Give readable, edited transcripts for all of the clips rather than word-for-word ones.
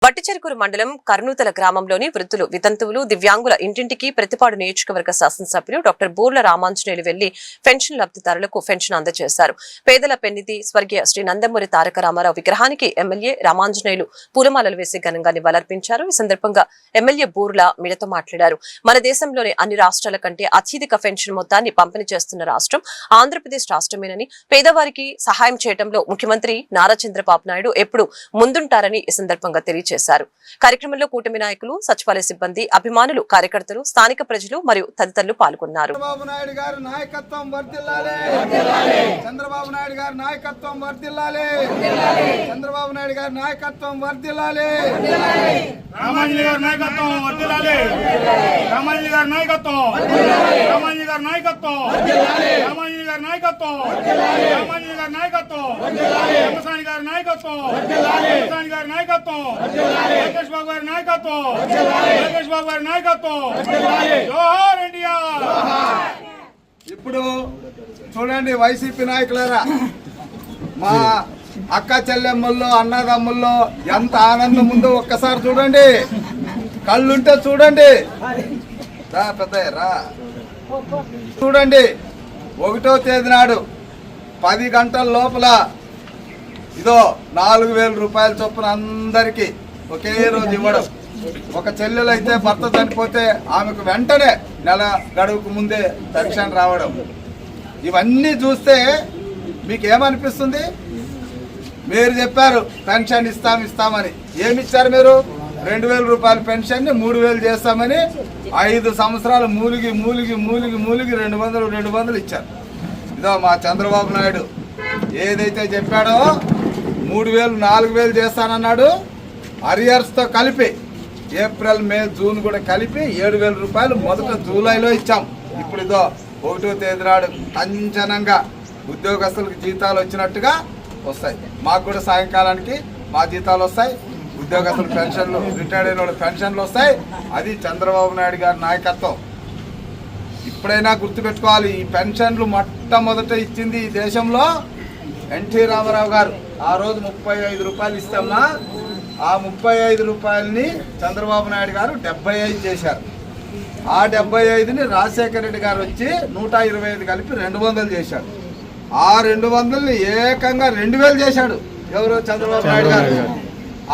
వట్టిచెరుకూరు మండలం కర్నూతల గ్రామంలోని వృద్ధులు వితంతువులు దివ్యాంగుల ఇంటింటికి ప్రతిపాడు నియోజకవర్గ శాసనసభ్యులు డాక్టర్ బూర్ల రామాంజనేయులు వెళ్లి పెన్షన్ లబ్ధిదారులకు పెన్షన్ అందజేశారు. పేదల పెన్నిధి స్వర్గీయ శ్రీ నందమూరి తారక రామారావు విగ్రహానికి ఎమ్మెల్యే రామాంజనేయులు పూలమాలలు వేసి ఘనంగా నివాళులర్పించారు. ఈ సందర్భంగా ఎమ్మెల్యే బూర్ల మీడియాతో మాట్లాడారు. మన దేశంలోని అన్ని రాష్ట్రాల కంటే అత్యధిక పెన్షన్ మొత్తాన్ని పంపిణీ చేస్తున్న రాష్ట్రం ఆంధ్రప్రదేశ్ రాష్ట్రమేనని, పేదవారికి సహాయం చేయడంలో ముఖ్యమంత్రి నారా చంద్రబాబు నాయుడు ఎప్పుడు ముందుంటారని ఈ సందర్భంగా తెలియజేశారు. కార్యక్రమంలో కూటమి నాయకులు, సచివాలయ సిబ్బంది, అభిమానులు, కార్యకర్తలు, స్థానిక ప్రజలు మరియు తదితరులు పాల్గొన్నారు. చంద్రబాబు నాయుడు గారి నాయకత్వం వర్ధిల్లాలి. చంద్రబాబు నాయుడు గారి నాయకత్వం వర్ధిల్లాలి. చంద్రబాబు నాయుడు గారి నాయకత్వం వర్ధిల్లాలి. రామాంజనేయులు గారి నాయకత్వం వర్ధిల్లాలి. రామాంజనేయులు గారి నాయకత్వం, రామాంజనేయులు గారి నాయకత్వం, రామాంజనేయులు గారి నాయకత్వం, రామాంజనేయులు గారి నాయకత్వం, రామసాని గారి నాయకత్వం, రామసాని గారి నాయకత్వం, లోకేష్ బాబు గారి నాయకత్వం, లోకేష్ బాబు గారి నాయకత్వం. జోహార్ ఇండియా. ఇప్పుడు చూడండి వైసీపీ నాయకులారా, మా అక్క చెల్లెమ్మల్లో అన్నదమ్ముల్లో ఎంత ఆనందం ఉందో ఒక్కసారి చూడండి. కళ్ళుంటే చూడండి. రా పెద్దయ్య రా. చూడండి, 1వ తేదీ నాడు 10 గంటల లోపల ఇదో 4,000 రూపాయల చొప్పున అందరికీ ఒకే రోజు ఇవ్వడం. ఒక చెల్లెలు అయితే భర్త చనిపోతే ఆమెకు వెంటనే నెల గడువుకు ముందే పెన్షన్ రావడం. ఇవన్నీ చూస్తే మీకు ఏమనిపిస్తుంది? మీరు చెప్పారు పెన్షన్ ఇస్తామని. ఏమిచ్చారు మీరు? 2,000 రూపాయల పెన్షన్ని 3,000 చేస్తామని 5 సంవత్సరాలు మూలిగి 200 ఇచ్చారు. ఇదో మా చంద్రబాబు నాయుడు ఏదైతే చెప్పాడో 3,000 4,000 చేస్తానన్నాడు. అరియర్స్తో కలిపి ఏప్రిల్ మే జూన్ కూడా కలిపి 7,000 రూపాయలు మొదట జూలైలో ఇచ్చాం. ఇప్పుడు ఇదో 1వ తేదీ నాడు అంచనంగా ఉద్యోగస్తులకు జీతాలు వచ్చినట్టుగా వస్తాయి. మాకు కూడా సాయంకాలానికి మా జీతాలు వస్తాయి. ఉద్యోగస్తుల పెన్షన్లు, రిటైర్డ్ అయిన వాళ్ళ పెన్షన్లు వస్తాయి. అది చంద్రబాబు నాయుడు గారి నాయకత్వం. ఇప్పుడైనా గుర్తుపెట్టుకోవాలి, ఈ పెన్షన్లు మొట్టమొదట ఇచ్చింది ఈ దేశంలో ఎన్టీ రామారావు గారు. ఆ రోజు 35 రూపాయలు ఇస్తామా, ఆ 35 రూపాయలని చంద్రబాబు నాయుడు గారు 75 చేశారు. ఆ 75ని రాజశేఖర రెడ్డి గారు వచ్చి 125 కలిపి 200 చేశాడు. ఆ 200ని ఏకంగా 2,000 చేశాడు. ఎవరు? చంద్రబాబు నాయుడు గారు.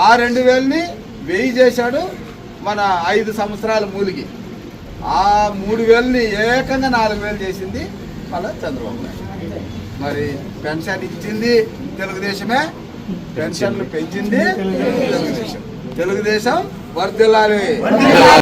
ఆ 2,000ని 1000 చేశాడు మన 5 సంవత్సరాల మూలిగి. ఆ 3,000ని ఏకంగా 4,000 చేసింది మళ్ళా చంద్రబాబు నాయుడు. మరి పెన్షన్ ఇచ్చింది తెలుగుదేశమే, పెన్షన్లు పెంచింది తెలుగుదేశం. తెలుగుదేశం వర్ధిల్లాలి.